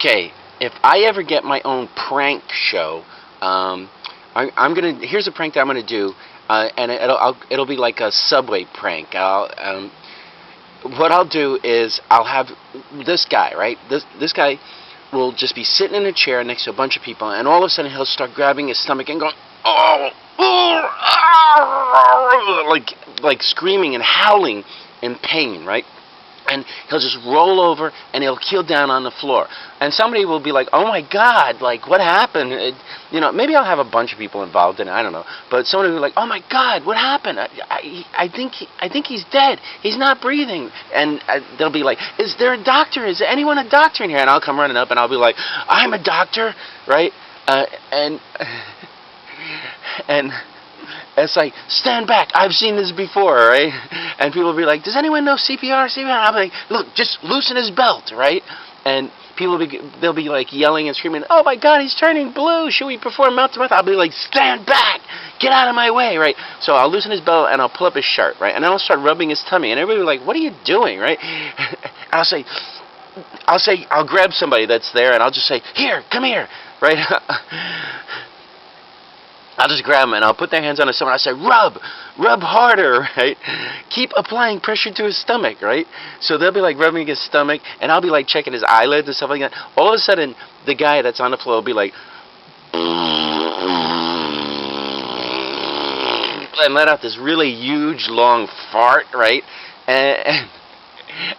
Okay, if I ever get my own prank show, I'm gonna. Here's a prank that I'm gonna do, and it'll be like a subway prank. What I'll do is I'll have this guy, right? This guy will just be sitting in a chair next to a bunch of people, and all of a sudden he'll start grabbing his stomach and going, oh, oh, like screaming and howling in pain, right? And he'll just roll over and he'll keel down on the floor. And somebody will be like, "Oh my God! Like, what happened?" Maybe I'll have a bunch of people involved in it. I don't know. But somebody will be like, "Oh my God! What happened? I think he's dead. He's not breathing." And they'll be like, "Is there a doctor? Is anyone a doctor in here?" And I'll come running up and I'll be like, "I'm a doctor, right?" And it's like, "Stand back, I've seen this before," right? And people will be like, "Does anyone know CPR? CPR?" I'll be like, "Look, just loosen his belt," right? And they'll be like yelling and screaming, "Oh my God, he's turning blue. Should we perform mouth to mouth?" I'll be like, "Stand back, get out of my way," right? So I'll loosen his belt and I'll pull up his shirt, right? And then I'll start rubbing his tummy, and everybody will be like, "What are you doing?" right? And I'll grab somebody that's there and I'll just say, "Here, come here," right? I'll just grab them and I'll put their hands on his stomach. I'll say, rub harder, right? Keep applying pressure to his stomach, right? So they'll be like rubbing his stomach, and I'll be like checking his eyelids and stuff like that. All of a sudden, the guy that's on the floor will be like, and let out this really huge, long fart, right?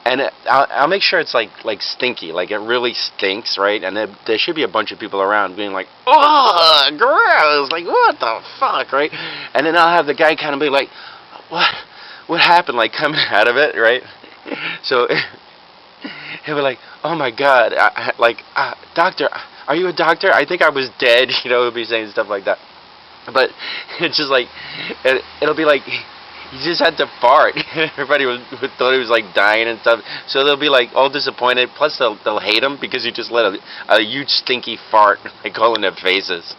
And I'll make sure it's like stinky, like it really stinks, right? And there should be a bunch of people around being like, "Oh, gross! Like, what the fuck," right? And then I'll have the guy kind of be like, "What happened?" Like coming out of it, right? So he'll be like, "Oh my God, doctor, are you a doctor? I think I was dead." He'll be saying stuff like that. But it's just like it'll be like, he just had to fart. Everybody thought he was like dying and stuff. So they'll be like all disappointed. Plus they'll hate him because he just let a huge stinky fart like all in their faces.